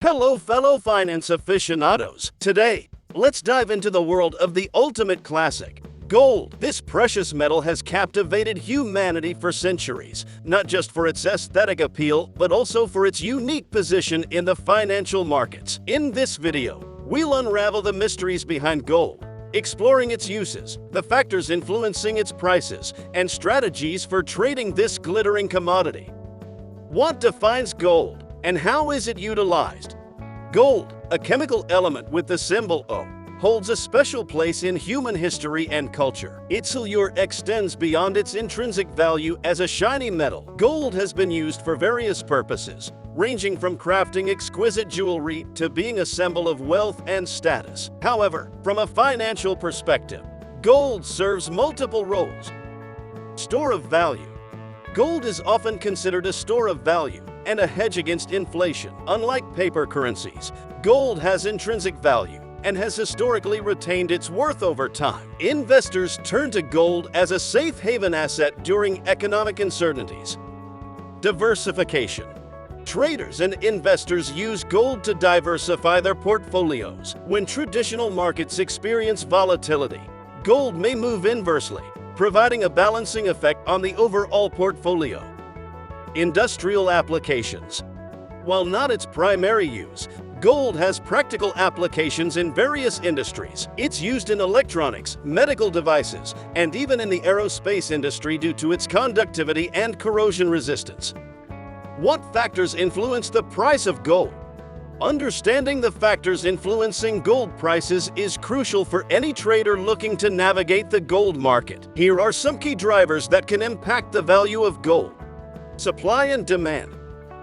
Hello, fellow finance aficionados. Today, let's dive into the world of the ultimate classic, gold. This precious metal has captivated humanity for centuries, not just for its aesthetic appeal, but also for its unique position in the financial markets. In this video, we'll unravel the mysteries behind gold, exploring its uses, the factors influencing its prices, and strategies for trading this glittering commodity. What defines gold, and how is it utilized? Gold, a chemical element with the symbol O, holds a special place in human history and culture. Its allure extends beyond its intrinsic value as a shiny metal. Gold has been used for various purposes, ranging from crafting exquisite jewelry to being a symbol of wealth and status. However, from a financial perspective, gold serves multiple roles. Store of value. Gold is often considered a store of value and a hedge against inflation. Unlike paper currencies, gold has intrinsic value and has historically retained its worth over time. Investors turn to gold as a safe haven asset during economic uncertainties. Diversification. Traders and investors use gold to diversify their portfolios. When traditional markets experience volatility, gold may move inversely, providing a balancing effect on the overall portfolio. Industrial applications. While not its primary use, gold has practical applications in various industries. It's used in electronics, medical devices, and even in the aerospace industry due to its conductivity and corrosion resistance. What factors influence the price of gold? Understanding the factors influencing gold prices is crucial for any trader looking to navigate the gold market. Here are some key drivers that can impact the value of gold. Supply and demand.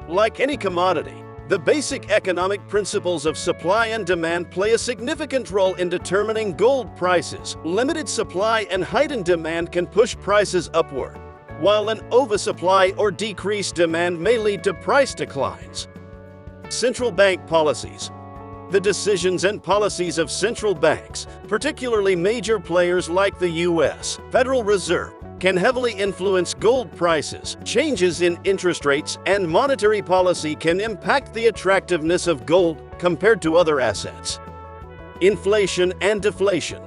Like any commodity, the basic economic principles of supply and demand play a significant role in determining gold prices. Limited supply and heightened demand can push prices upward, while an oversupply or decreased demand may lead to price declines. Central bank policies. The decisions and policies of central banks, particularly major players like the U.S. Federal Reserve, can heavily influence gold prices. Changes in interest rates and monetary policy can impact the attractiveness of gold compared to other assets. Inflation and deflation.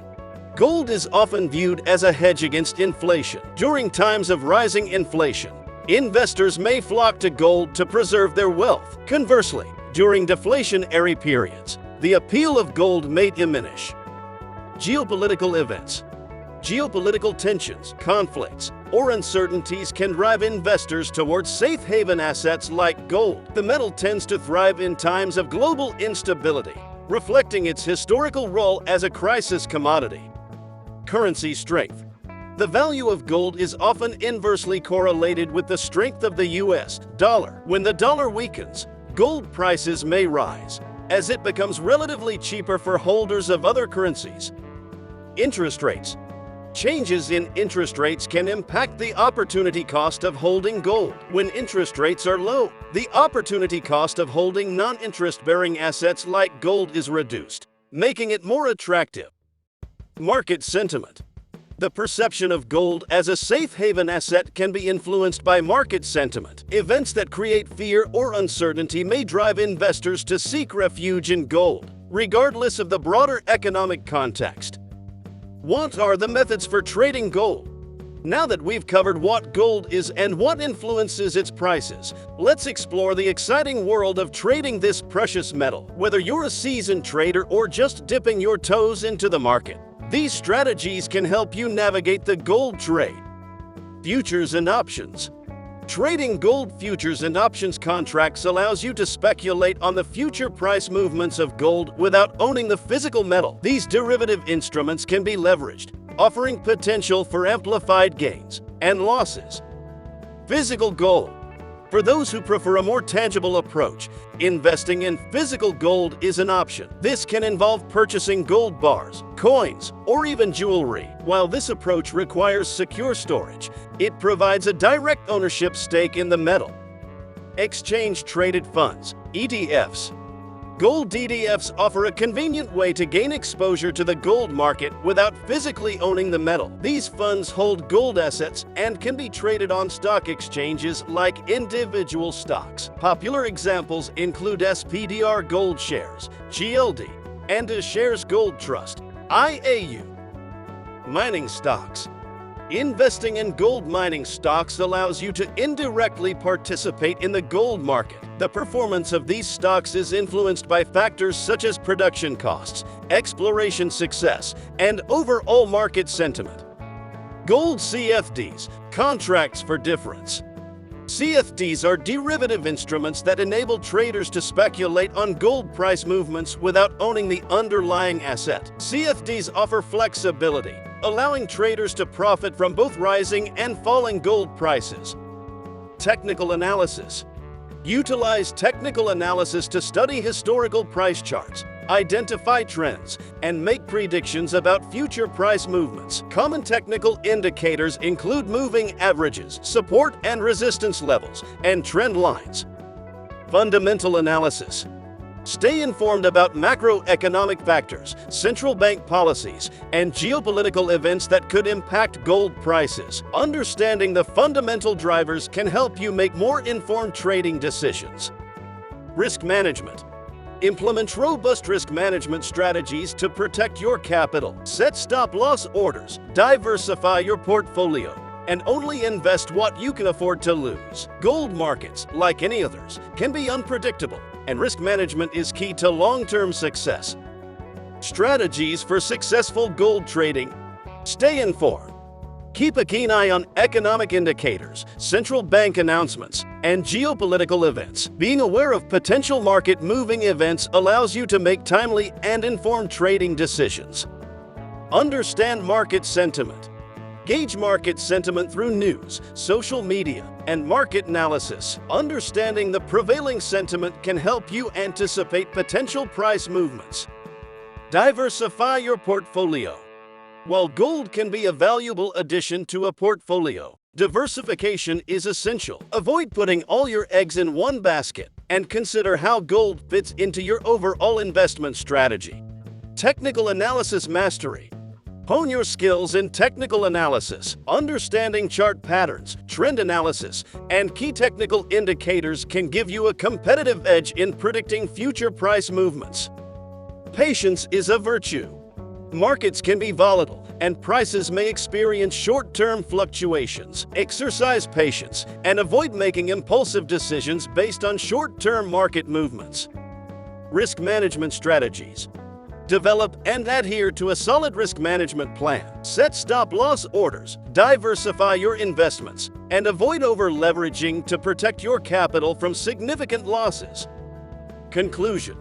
Gold is often viewed as a hedge against inflation. During times of rising inflation, investors may flock to gold to preserve their wealth. Conversely, during deflationary periods, the appeal of gold may diminish. Geopolitical events. Geopolitical tensions, conflicts, or uncertainties can drive investors towards safe haven assets like gold. The metal tends to thrive in times of global instability, reflecting its historical role as a crisis commodity. Currency strength. The value of gold is often inversely correlated with the strength of the U.S. dollar. When the dollar weakens, gold prices may rise, as it becomes relatively cheaper for holders of other currencies. Interest rates. Changes in interest rates can impact the opportunity cost of holding gold. When interest rates are low, the opportunity cost of holding non-interest-bearing assets like gold is reduced, making it more attractive. Market sentiment. The perception of gold as a safe haven asset can be influenced by market sentiment. Events that create fear or uncertainty may drive investors to seek refuge in gold, regardless of the broader economic context. What are the methods for trading gold? Now that we've covered what gold is and what influences its prices, let's explore the exciting world of trading this precious metal. Whether you're a seasoned trader or just dipping your toes into the market, these strategies can help you navigate the gold trade. Futures and options. Trading gold futures and options contracts allows you to speculate on the future price movements of gold without owning the physical metal. These derivative instruments can be leveraged, offering potential for amplified gains and losses. Physical gold. For those who prefer a more tangible approach, investing in physical gold is an option. This can involve purchasing gold bars, coins, or even jewelry. While this approach requires secure storage, it provides a direct ownership stake in the metal. Exchange-traded funds, ETFs. Gold ETFs offer a convenient way to gain exposure to the gold market without physically owning the metal. These funds hold gold assets and can be traded on stock exchanges like individual stocks. Popular examples include SPDR Gold Shares, GLD, and A Shares Gold Trust, IAU. Mining stocks. Investing in gold mining stocks allows you to indirectly participate in the gold market. The performance of these stocks is influenced by factors such as production costs, exploration success, and overall market sentiment. Gold CFDs, contracts for difference. CFDs are derivative instruments that enable traders to speculate on gold price movements without owning the underlying asset. CFDs offer flexibility, allowing traders to profit from both rising and falling gold prices. Technical analysis. Utilize technical analysis to study historical price charts, identify trends, and make predictions about future price movements. Common technical indicators include moving averages, support and resistance levels, and trend lines. Fundamental analysis. Stay informed about macroeconomic factors, central bank policies, and geopolitical events that could impact gold prices. Understanding the fundamental drivers can help you make more informed trading decisions. Risk management. Implement robust risk management strategies to protect your capital. Set stop-loss orders, diversify your portfolio, and only invest what you can afford to lose. Gold markets, like any others, can be unpredictable, and risk management is key to long-term success. Strategies for successful gold trading. Stay informed. Keep a keen eye on economic indicators, central bank announcements, and geopolitical events. Being aware of potential market-moving events allows you to make timely and informed trading decisions. Understand market sentiment. Gauge market sentiment through news, social media, and market analysis. Understanding the prevailing sentiment can help you anticipate potential price movements. Diversify your portfolio. While gold can be a valuable addition to a portfolio, diversification is essential. Avoid putting all your eggs in one basket and consider how gold fits into your overall investment strategy. Technical analysis mastery. Hone your skills in technical analysis. Understanding chart patterns, trend analysis, and key technical indicators can give you a competitive edge in predicting future price movements. Patience is a virtue. Markets can be volatile, and prices may experience short-term fluctuations. Exercise patience and avoid making impulsive decisions based on short-term market movements. Risk management strategies. Develop and adhere to a solid risk management plan. Set stop-loss orders, diversify your investments, and avoid over-leveraging to protect your capital from significant losses. Conclusion.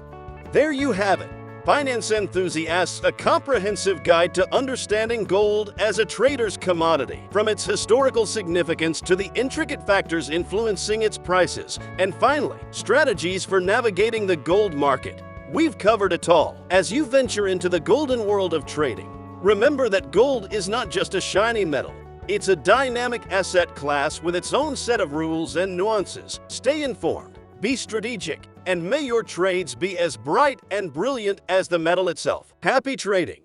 There you have it. Finance Enthusiasts, a comprehensive guide to understanding gold as a trader's commodity, from its historical significance to the intricate factors influencing its prices, and finally, strategies for navigating the gold market. We've covered it all. As you venture into the golden world of trading, remember that gold is not just a shiny metal. It's a dynamic asset class with its own set of rules and nuances. Stay informed, be strategic, and may your trades be as bright and brilliant as the metal itself. Happy trading!